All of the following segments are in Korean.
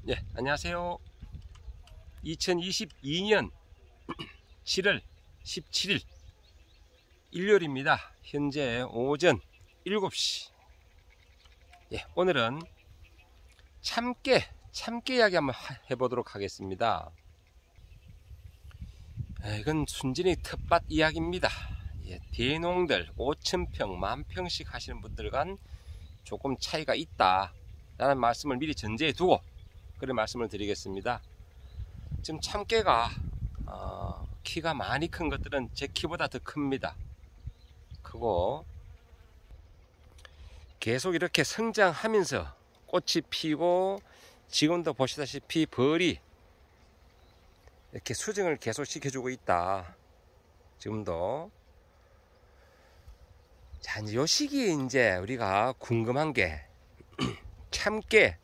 네, 안녕하세요. 2022년 7월 17일 일요일입니다. 현재 오전 7시. 예, 오늘은 참깨 이야기 한번 해보도록 하겠습니다. 이건 순진히 텃밭 이야기입니다. 예, 대농들 5,000평, 10,000평씩 하시는 분들 간 조금 차이가 있다 라는 말씀을 미리 전제해 두고 그런 말씀을 드리겠습니다. 지금 참깨가 키가 많이 큰 것들은 제 키보다 더 큽니다. 크고 계속 이렇게 성장하면서 꽃이 피고, 지금도 보시다시피 벌이 이렇게 수정을 계속 시켜주고 있다. 지금도. 자, 이제 요 시기에 이제 우리가 궁금한 게 참깨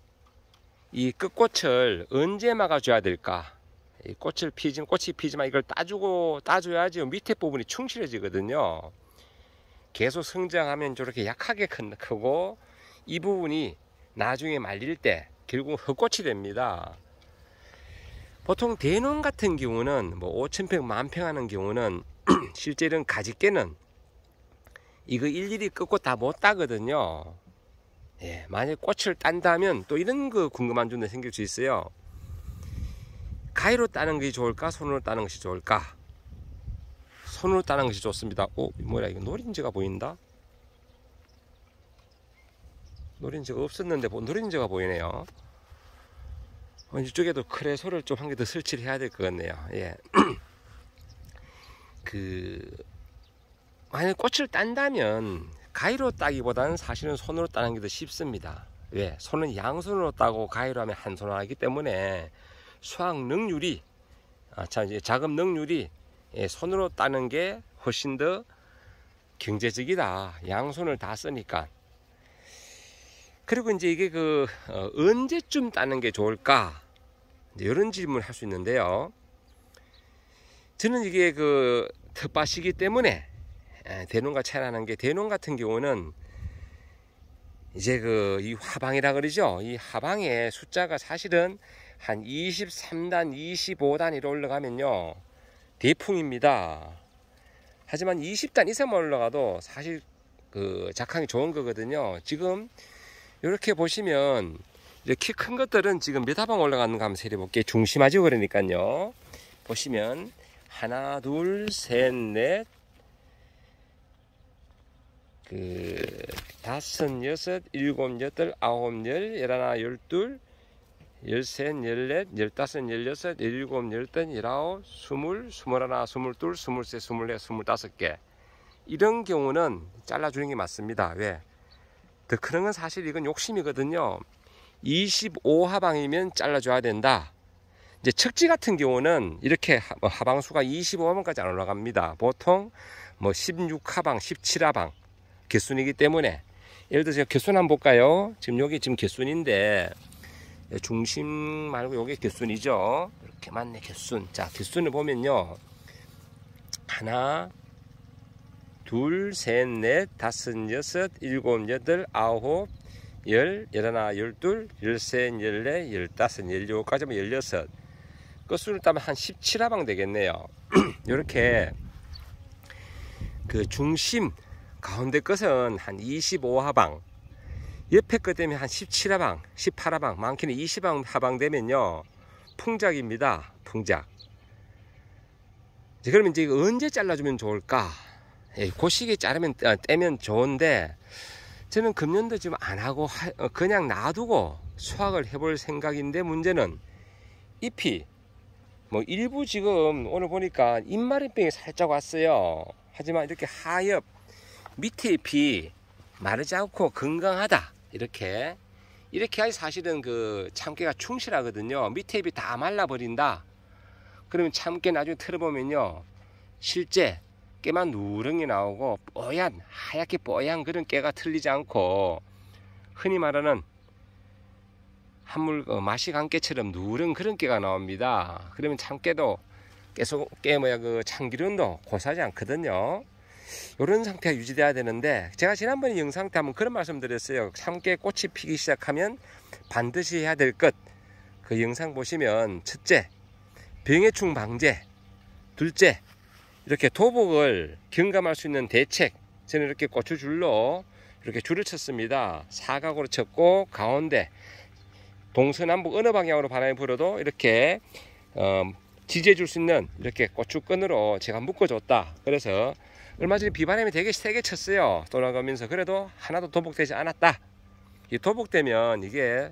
이 끝꽃을 언제 막아줘야 될까? 이 꽃이 피지만 이걸 따줘야지 밑에 부분이 충실해지거든요. 계속 성장하면 저렇게 약하게 크고, 이 부분이 나중에 말릴 때 결국 헛꽃이 됩니다. 보통 대농 같은 경우는 뭐 5,000평, 10,000평 하는 경우는 실제 이런 가지깨는 이거 일일이 끝꽃 다 못 따거든요. 예, 만약 꽃을 딴다면 또 이런 거 궁금한 점도 생길 수 있어요. 가위로 따는 것이 좋을까? 손으로 따는 것이 좋을까? 손으로 따는 것이 좋습니다. 뭐야, 이거 노린재가 보인다? 노린재가 없었는데 노린재가 보이네요. 이쪽에도 크레소를 좀 한 개 더 설치를 해야 될 것 같네요. 예. 만약 꽃을 딴다면 가위로 따기보다는 사실은 손으로 따는 게 더 쉽습니다. 왜? 손은 양손으로 따고 가위로 하면 한 손으로 하기 때문에 수확 능률이, 작업 능률이 손으로 따는 게 훨씬 더 경제적이다. 양손을 다 쓰니까. 그리고 이제 이게 언제쯤 따는 게 좋을까? 이런 질문을 할 수 있는데요. 저는 이게 텃밭이기 때문에 대농과 차이 나는 게, 대농 같은 경우는 이제 이 화방이라 그러죠. 이 화방의 숫자가 사실은 한 23단, 25단 이로 올라가면요 대풍입니다. 하지만 20단 이상만 올라가도 사실 작황이 좋은 거거든요. 지금 이렇게 보시면 키 큰 것들은 지금 몇 화방 올라가는 거 한번 세려볼게요. 중심하죠. 그러니까요. 보시면 하나, 둘, 셋, 넷, 다섯, 여섯, 일곱, 여덟, 아홉, 열, 열하나, 열둘, 열셋, 열넷, 열다섯, 열여섯, 열일곱, 열여덟, 열아홉, 스물, 스물하나, 스물둘, 스물셋, 스물넷, 스물다섯 개. 이런 경우는 잘라주는 게 맞습니다. 왜? 더 크는 건 사실 이건 욕심이거든요. 25하방이면 잘라줘야 된다. 이제 척지 같은 경우는 이렇게 하방수가 25하방까지 안 올라갑니다. 보통 16하방, 17하방 개순이기 때문에, 예를 들어서 개순 한번 볼까요? 지금 여기 지금 개순인데 중심 말고 여기 개순이죠. 이렇게 맞네, 개순. 자, 개순을 보면요, 하나, 둘, 셋, 넷, 다섯, 여섯, 일곱, 여덟, 아홉, 열, 열하나, 열둘, 열셋, 열넷, 열다섯, 열여섯까지 하면 열여섯. 끝순을 따면 한 17하방 되겠네요. 이렇게 중심 가운데 것은 한 25하방, 옆에 것 되면 한 17하방, 18하방, 많게는 20하방 되면요 풍작입니다. 풍작. 그러면 이제 언제 잘라주면 좋을까? 그 시기에 떼면 좋은데, 저는 금년도 지금 안 하고 그냥 놔두고 수확을 해볼 생각인데, 문제는 잎이 일부 지금 오늘 보니까 잎마른병이 살짝 왔어요. 하지만 이렇게 하엽 밑에 잎이 마르지 않고 건강하다, 이렇게 해야 사실은 참깨가 충실하거든요. 밑에 잎이 다 말라버린다. 그러면 참깨 나중에 틀어보면요 실제 깨만 누렁이 나오고 하얗게 뽀얀 그런 깨가 틀리지 않고, 흔히 말하는 한물 맛이 간 깨처럼 누런 그런 깨가 나옵니다. 그러면 참깨도 참기름도 고사하지 않거든요. 이런 상태가 유지돼야 되는데, 제가 지난번에 영상 때 한번 그런 말씀 드렸어요. 참깨 꽃이 피기 시작하면 반드시 해야 될 것, 그 영상 보시면 첫째, 병해충 방제, 둘째, 이렇게 도복을 경감할 수 있는 대책, 저는 이렇게 고추줄로 이렇게 줄을 쳤습니다. 사각으로 쳤고 가운데 동서남북 어느 방향으로 바람이 불어도 이렇게 지지해 줄 수 있는 이렇게 고추끈으로 제가 묶어줬다. 그래서 얼마 전에 비바람이 되게 세게 쳤어요. 돌아가면서. 그래도 하나도 도복되지 않았다. 이 도복되면 이게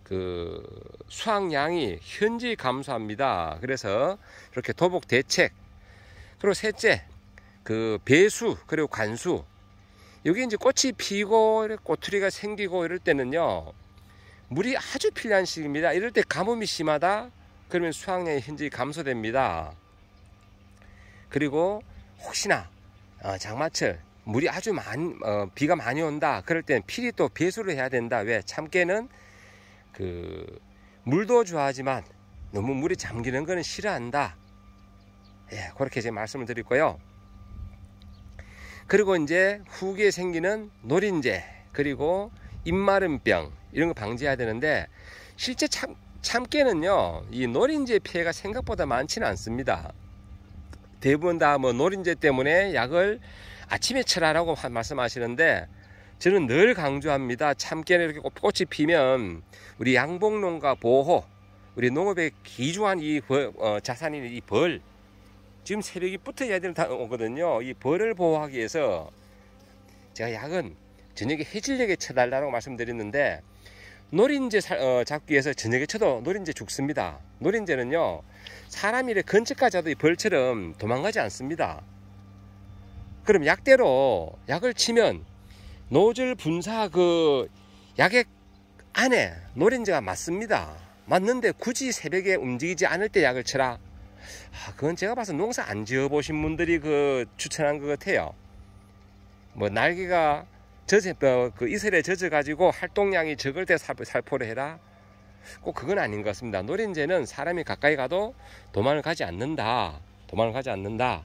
그 수확량이 현저히 감소합니다. 그래서 이렇게 도복 대책. 그리고 셋째, 그 배수 그리고 관수. 여기 이제 꽃이 피고 꼬투리가 생기고 이럴 때는요, 물이 아주 필요한 시기입니다. 이럴 때 가뭄이 심하다 그러면 수확량이 현저히 감소됩니다. 그리고 혹시나 장마철 물이 아주 비가 많이 온다 그럴 때는 필히 또 배수를 해야 된다. 왜? 참깨는 그 물도 좋아하지만 너무 물이 잠기는 거는 싫어한다. 예, 그렇게 제가 말씀을 드리고요. 그리고 이제 후기에 생기는 노린재 그리고 입마름병 이런 거 방지해야 되는데, 실제 참깨는요 이 노린재 피해가 생각보다 많지는 않습니다. 대부분 다 뭐 노린재 때문에 약을 아침에 쳐라라고 말씀하시는데, 저는 늘 강조합니다. 참깨는 이렇게 꽃이 피면 우리 양봉농가 보호, 우리 농업의 귀중한 이 자산인 이 벌, 지금 새벽이 붙어야 되는 오거든요. 이 벌을 보호하기 위해서 제가 약은 저녁에 해질녘에 쳐달라고 말씀드렸는데, 노린재 잡기 위해서 저녁에 쳐도 노린재 죽습니다. 노린재는요 사람이 이렇게 근처까지 와도 이 벌처럼 도망가지 않습니다. 그럼 약대로 약을 치면 노즐 분사 그 약액 안에 노린재가 맞습니다. 맞는데 굳이 새벽에 움직이지 않을 때 약을 쳐라. 그건 제가 봐서 농사 안 지어 보신 분들이 그 추천한 것 같아요. 뭐 날개가 그 이슬에 젖어 가지고 활동량이 적을 때 살포를 해라, 꼭 그건 아닌 것 같습니다. 노린재는 사람이 가까이 가도 도망을 가지 않는다. 도망을 가지 않는다.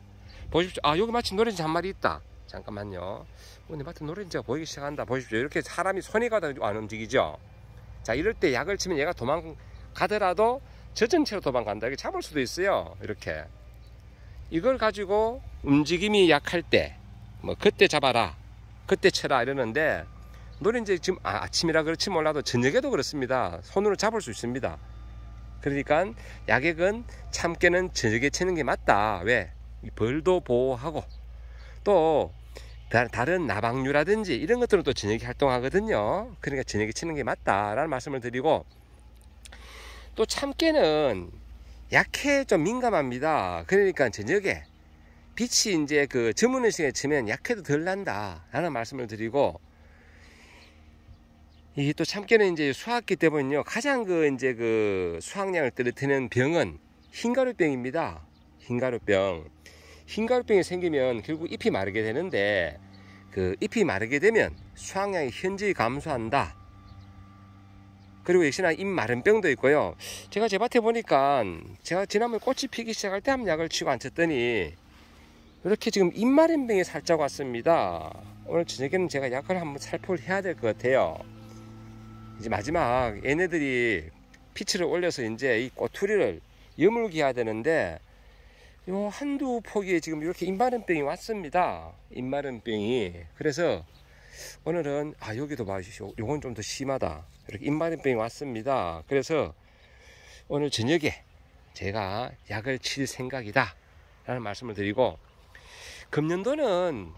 보십시오. 여기 마침 노린재 한 마리 있다. 잠깐만요. 오늘 마침 노린재가 보이기 시작한다. 보십시오. 이렇게 사람이 손이 가도 안 움직이죠. 자, 이럴 때 약을 치면 얘가 도망가더라도 젖은 채로 도망간다. 이렇게 잡을 수도 있어요. 이렇게 이걸 가지고 움직임이 약할 때 뭐 그때 잡아라, 그때 쳐라 이러는데, 노린재 지금 아침이라 그렇지 몰라도 저녁에도 그렇습니다. 손으로 잡을 수 있습니다. 그러니까 약액은 참깨는 저녁에 치는 게 맞다. 왜? 벌도 보호하고 또 다른 나방류라든지 이런 것들은 또 저녁에 활동하거든요. 그러니까 저녁에 치는 게 맞다라는 말씀을 드리고, 또 참깨는 약해 좀 민감합니다. 그러니까 저녁에 빛이 이제 그 저무는 시간에 치면 약해도 덜 난다 라는 말씀을 드리고, 이 또 참깨는 이제 수확기 때문에요 가장 이제 그 수확량을 떨어뜨리는 병은 흰가루병입니다. 흰가루병이 생기면 결국 잎이 마르게 되는데, 그 잎이 마르게 되면 수확량이 현저히 감소한다. 그리고 역시나 잎마름병도 있고요. 제가 제 밭에 보니까 제가 지난번에 꽃이 피기 시작할 때 한 약을 치고 안 쳤더니 이렇게 지금 잎마름병이 살짝 왔습니다. 오늘 저녁에는 제가 약을 한번 살포를 해야 될 것 같아요. 이제 마지막 얘네들이 피치를 올려서 이제 이 꼬투리를 여물게 해야 되는데, 요 한두 포기에 지금 이렇게 잎마름병이 왔습니다. 잎마름병이. 그래서 오늘은 여기도 봐주시오. 요건 좀 더 심하다. 이렇게 잎마름병이 왔습니다. 그래서 오늘 저녁에 제가 약을 칠 생각이다 라는 말씀을 드리고, 금년도는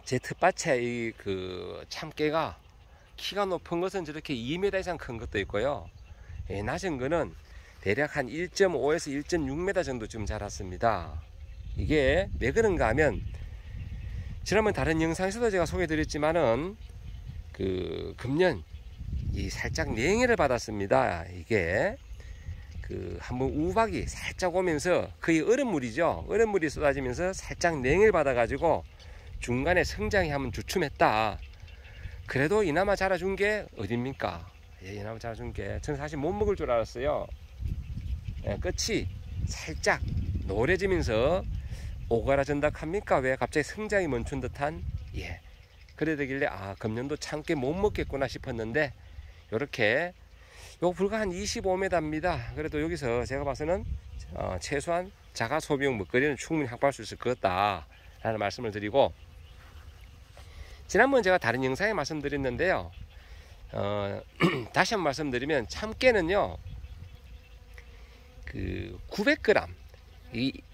제 텃밭에 이 그 참깨가 키가 높은 것은 저렇게 2m 이상 큰 것도 있고요. 낮은 거는 대략 한 1.5에서 1.6m 정도 좀 자랐습니다. 이게 왜 그런가 하면, 지난번 다른 영상에서도 제가 소개해 드렸지만은 그 금년 이 살짝 냉해를 받았습니다. 이게 그 한번 우박이 살짝 오면서 거의 얼음물이죠. 얼음물이 쏟아지면서 살짝 냉해를 받아 가지고 중간에 성장이 한번 주춤했다. 그래도 이나마 자라준 게 어딥니까? 이나마 자라준 게, 저는 사실 못 먹을 줄 알았어요. 끝이 살짝 노래지면서 오그라진다 합니까? 왜 갑자기 성장이 멈춘 듯한, 그래 되길래 금년도 참깨 못 먹겠구나 싶었는데, 이렇게 요 불과 한 25m입니다. 그래도 여기서 제가 봐서는 최소한 자가 소비용 먹거리는 충분히 확보할 수 있을 것 같다 라는 말씀을 드리고, 지난번 제가 다른 영상에 말씀드렸는데요, 다시 한번 말씀드리면 참깨는요, 그 900g,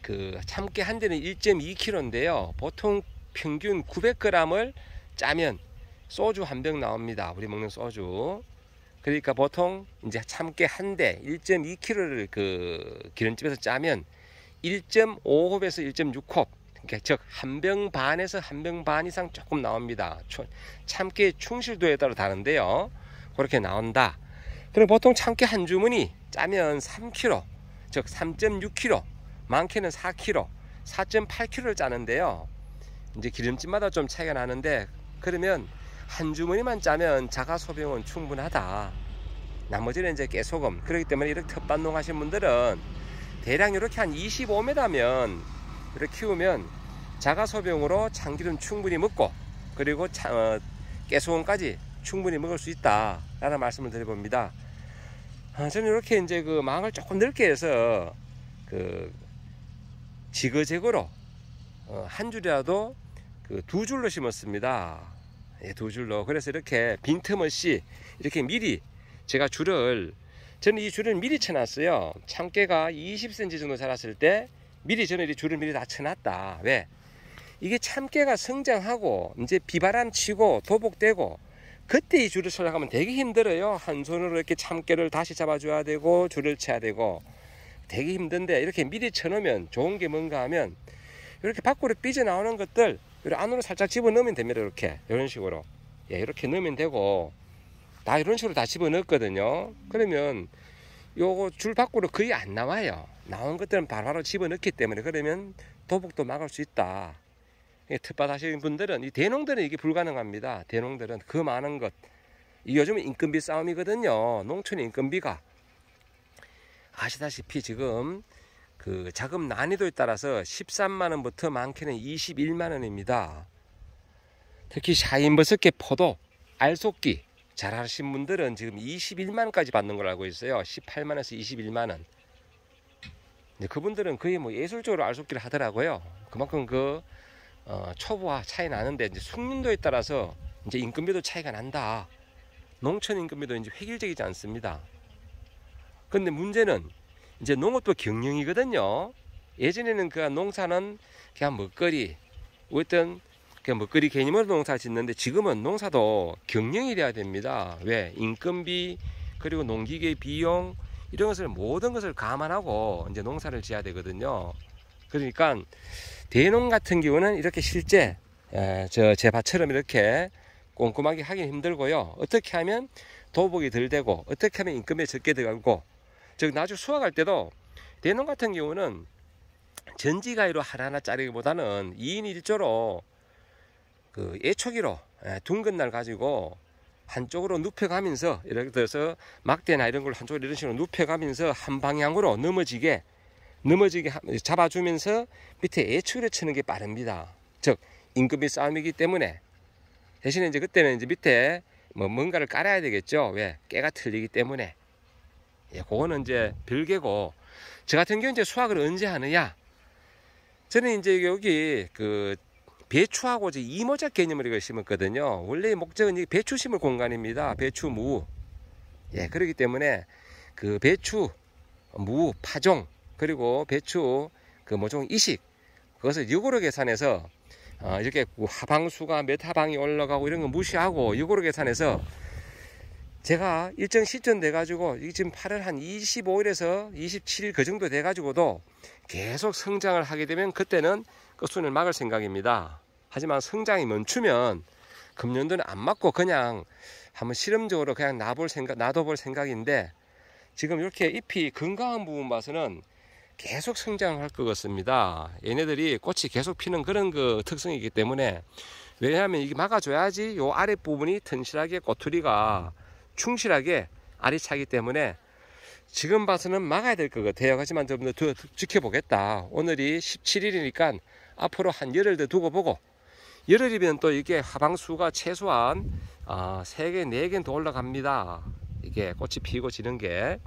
그 참깨 한 대는 1.2kg인데요 보통 평균 900g을 짜면 소주 한 병 나옵니다. 우리 먹는 소주. 그러니까 보통 이제 참깨 한 대 1.2kg를 그 기름집에서 짜면 1.5홉에서 1.6홉, 그러니까 즉 한 병 반에서 한 병 반 이상 조금 나옵니다. 참깨의 충실도에 따라 다른데요, 그렇게 나온다. 그럼 보통 참깨 한 주문이 짜면 3kg, 즉 3.6kg, 많게는 4kg, 4.8kg를 짜는데요. 이제 기름집마다 좀 차이가 나는데, 그러면 한 주머니만 짜면 자가 소비용은 충분하다. 나머지는 이제 깨소금. 그렇기 때문에 이렇게 텃밭농 하신 분들은 대략 이렇게 한 25m면 이렇게 키우면 자가 소비용으로 참기름 충분히 먹고, 그리고 깨소금까지 충분히 먹을 수 있다 라는 말씀을 드려봅니다. 저는 이렇게 이제 그 망을 조금 넓게 해서 그 지그재그로 한 줄이라도 그 2줄로 심었습니다. 예, 2줄로. 그래서 이렇게 빈틈없이 이렇게 미리 제가 저는 이 줄을 미리 쳐놨어요. 참깨가 20cm 정도 자랐을 때 미리 저는 이 줄을 미리 다 쳐놨다. 왜? 이게 참깨가 성장하고 이제 비바람 치고 도복되고 그때 이 줄을 설정하면 되게 힘들어요. 한 손으로 이렇게 참깨를 다시 잡아줘야 되고 줄을 쳐야 되고 되게 힘든데, 이렇게 미리 쳐놓으면 좋은 게 뭔가 하면 이렇게 밖으로 삐져나오는 것들 이렇게 안으로 살짝 집어넣으면 됩니다. 이렇게 이런 식으로, 예, 이렇게 넣으면 되고, 다 이런 식으로 다 집어넣거든요. 그러면 요거 줄 밖으로 거의 안 나와요. 나온 것들은 바로 집어넣기 때문에, 그러면 도복도 막을 수 있다. 텃밭 하시는 분들은, 이 대농들은 이게 불가능합니다. 대농들은 그 많은 것, 요즘은 인건비 싸움이거든요. 농촌의 인건비가 아시다시피 지금 그 자금 난이도에 따라서 13만원부터 많게는 21만원입니다. 특히 샤인버섯계 포도, 알속기 잘 하신 분들은 지금 21만원까지 받는 걸 알고 있어요. 18만원에서 21만원. 그분들은 거의 뭐 예술적으로 알속기를 하더라고요. 그만큼 그 초보와 차이 나는데, 이제 숙련도에 따라서 이제 인건비도 차이가 난다. 농촌 인건비도 이제 획일적이지 않습니다. 근데 문제는 이제 농업도 경영이거든요. 예전에는 그 농사는 그냥 먹거리, 어떤 그냥 먹거리 개념으로 농사 짓는데, 지금은 농사도 경영이 돼야 됩니다. 왜? 인건비, 그리고 농기계 비용, 이런 것을 모든 것을 감안하고 이제 농사를 지어야 되거든요. 그러니까 대농 같은 경우는 이렇게 실제 제 밭처럼 이렇게 꼼꼼하게 하기 힘들고요. 어떻게 하면 도복이 덜 되고, 어떻게 하면 인건비가 적게 들어가고, 즉 나중에 수확할 때도 대농 같은 경우는 전지가위로 하나하나 자르기보다는 2인 1조로 그 예초기로 둥근 날 가지고 한쪽으로 눕혀가면서, 이렇게 들어서 막대나 이런 걸 한쪽으로 이런 식으로 눕혀가면서 한 방향으로 넘어지게 잡아주면서 밑에 예초기를 치는 게 빠릅니다. 즉 인건비 싸움이기 때문에. 대신에 이제 그때는 이제 밑에 뭔가를 깔아야 되겠죠. 왜? 깨가 틀리기 때문에. 예, 그거는 이제 별개고, 저 같은 경우 이제 수확을 언제 하느냐? 저는 이제 여기 그 배추하고 이제 이모작 개념으로 이걸 심었거든요. 원래 목적은 이 배추 심을 공간입니다. 배추, 무. 예, 그렇기 때문에 그 배추, 무, 파종, 그리고 배추 그 모종 이식, 그것을 역으로 계산해서 이렇게 하방수가 몇 하방이 올라가고 이런 거 무시하고 역으로 계산해서, 제가 일정 시점 돼 가지고 지금 8월 한 25일에서 27일 그 정도 돼 가지고도 계속 성장을 하게 되면 그때는 끝순을 막을 생각입니다. 하지만 성장이 멈추면 금년도는 안 막고 그냥 한번 실험적으로 그냥 놔둬볼 생각인데, 지금 이렇게 잎이 건강한 부분 봐서는 계속 성장을 할 것 같습니다. 얘네들이 꽃이 계속 피는 그런 그 특성이기 때문에, 왜냐하면 이게 막아줘야지 요 아랫부분이 튼실하게 꼬투리가 충실하게 알이 차기 때문에 지금 봐서는 막아야 될 것 같아요. 하지만 좀 더 지켜보겠다. 오늘이 17일이니까 앞으로 한 열흘 더 두고 보고, 열흘이면 또 이게 하방수가 최소한 3개, 4개는 더 올라갑니다. 이게 꽃이 피고 지는 게.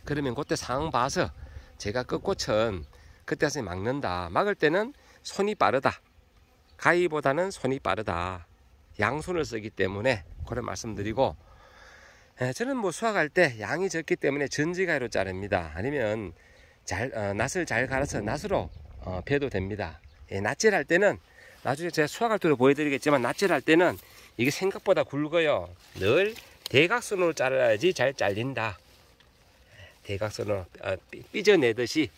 그러면 그때 상황 봐서 제가 끝꽃은 그때 와서 막는다. 막을 때는 손이 빠르다. 가위보다는 손이 빠르다. 양손을 쓰기 때문에 그런 말씀드리고, 저는 뭐 수확할 때 양이 적기 때문에 전지가위로 자릅니다. 아니면 낫을 잘 갈아서 낫으로 베도 됩니다. 낫질할 때는 나중에 제가 수확할 때도 보여드리겠지만, 낫질할 때는 이게 생각보다 굵어요. 늘 대각선으로 자라야지 잘 잘린다. 대각선으로 삐져내듯이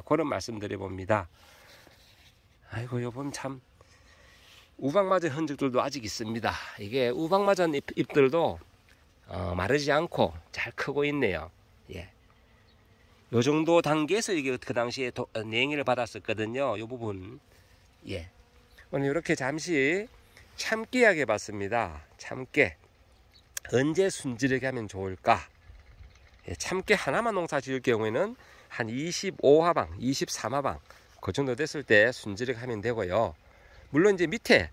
그런 말씀 드려봅니다. 아이고, 요번 참 우박 맞은 흔적들도 아직 있습니다. 이게 우박 맞은 잎들도 마르지 않고 잘 크고 있네요. 예. 요 정도 단계에서 이게 그 당시에 냉이를 받았었거든요. 요 부분. 예. 오늘 이렇게 잠시 참깨 이야기 해봤습니다. 참깨. 언제 순지르게 하면 좋을까? 예, 참깨 하나만 농사 지을 경우에는 한 25하방, 23하방 그 정도 됐을 때 순지르게 하면 되고요. 물론 이제 밑에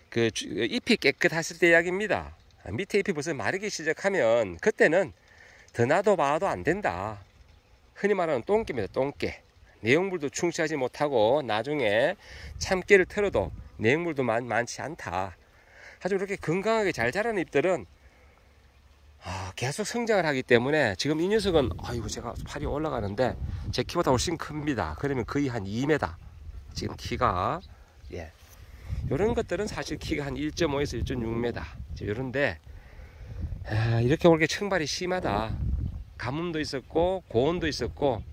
그 잎이 깨끗했을 때 이야기입니다. 밑에 잎이 벌써 마르기 시작하면 그때는 더 놔도 봐도 안 된다. 흔히 말하는 똥깨입니다. 똥깨. 내용물도 충실하지 못하고 나중에 참깨를 털어도 내용물도 많지 않다. 아주 이렇게 건강하게 잘 자라는 잎들은 계속 성장을 하기 때문에, 지금 이 녀석은 아이고 제가 팔이 올라가는데 제 키보다 훨씬 큽니다. 그러면 거의 한 2m 지금 키가. 예. 이런 것들은 사실 키가 한 1.5에서 1.6m 이런데, 이렇게 올게 청발이 심하다. 가뭄도 있었고 고온도 있었고.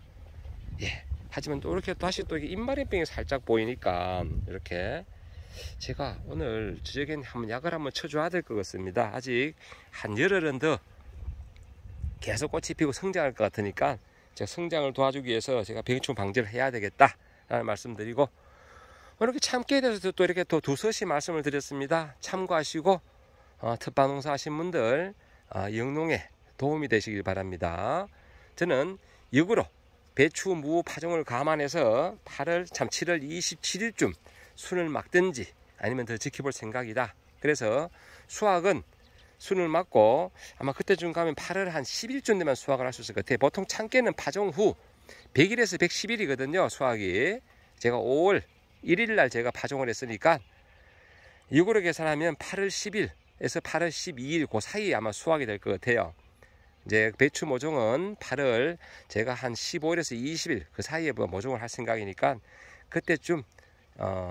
예. 하지만 또 이렇게 다시 또 입마름병이 살짝 보이니까 이렇게 제가 오늘 저녁엔 한번 약을 한번 쳐줘야 될 것 같습니다. 아직 한 열흘은 더 계속 꽃이 피고 성장할 것 같으니까 제가 성장을 도와주기 위해서 제가 병충 방지를 해야 되겠다 라는 말씀드리고, 이렇게 참깨에 대해서 또 이렇게 또 두서시 말씀을 드렸습니다. 참고하시고 텃밭농사 하신 분들 영농에 도움이 되시길 바랍니다. 저는 역으로 배추 무 파종을 감안해서 7월 27일쯤 순을 막든지 아니면 더 지켜볼 생각이다. 그래서 수확은 순을 막고 아마 그때쯤 가면 8월 한 10일쯤 되면 수확을 할 수 있을 것 같아요. 보통 참깨는 파종 후 100일에서 110일이거든요. 수확이. 제가 5월 1일 날 제가 파종을 했으니까 이거로 계산하면 8월 10일에서 8월 12일 그 사이에 아마 수확이 될 것 같아요. 이제 배추 모종은 8월 제가 한 15일에서 20일 그 사이에 모종을 할 생각이니까 그때쯤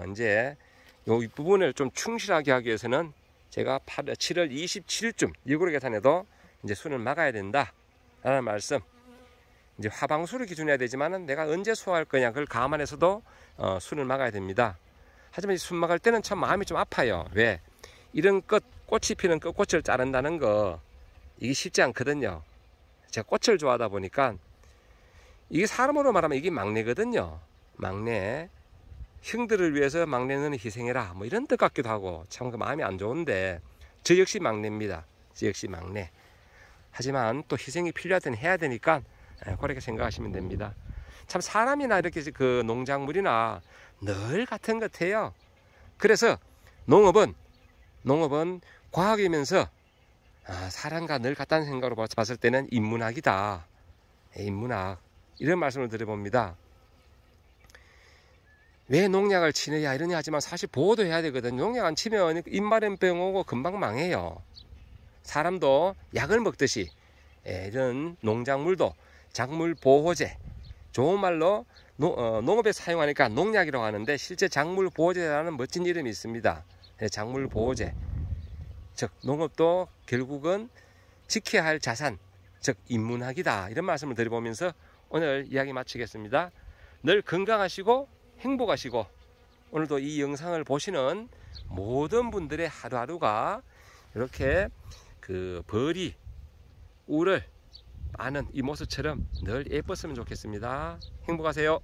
이제 이 부분을 좀 충실하게 하기 위해서는 제가 7월 27일쯤 일구로 계산해도 이제 순을 막아야 된다 라는 말씀. 이제 화방수를 기준해야 되지만은 내가 언제 수확할 거냐 그걸 감안해서도 순을 막아야 됩니다. 하지만 이 순 막을 때는 참 마음이 좀 아파요. 왜? 이런 꽃이 피는 끝꽃을 자른다는 거 이게 쉽지 않거든요. 제가 꽃을 좋아하다 보니까 이게 사람으로 말하면 이게 막내거든요. 막내. 형들을 위해서 막내는 희생해라 뭐 이런 뜻 같기도 하고 참 그 마음이 안 좋은데, 저 역시 막내입니다. 저 역시 막내. 하지만 또 희생이 필요할 때는 해야 되니까 그렇게 생각하시면 됩니다. 참 사람이나 이렇게 그 농작물이나 늘 같은 것 같아요. 그래서 농업은 과학이면서 사람과 늘 같다는 생각으로 봤을 때는 인문학이다. 인문학. 이런 말씀을 드려봅니다. 왜 농약을 치느냐 이러냐 하지만 사실 보호도 해야 되거든요. 농약 안 치면 입마름병 오고 금방 망해요. 사람도 약을 먹듯이 이런 농작물도 작물 보호제, 좋은 말로 농업에 사용하니까 농약이라고 하는데 실제 작물 보호제라는 멋진 이름이 있습니다. 작물 보호제. 즉 농업도 결국은 지켜야 할 자산, 즉 인문학이다. 이런 말씀을 드려보면서 오늘 이야기 마치겠습니다. 늘 건강하시고 행복하시고, 오늘도 이 영상을 보시는 모든 분들의 하루하루가 이렇게 그 벌이 울을 아는 이 모습처럼 늘 예뻤으면 좋겠습니다. 행복하세요.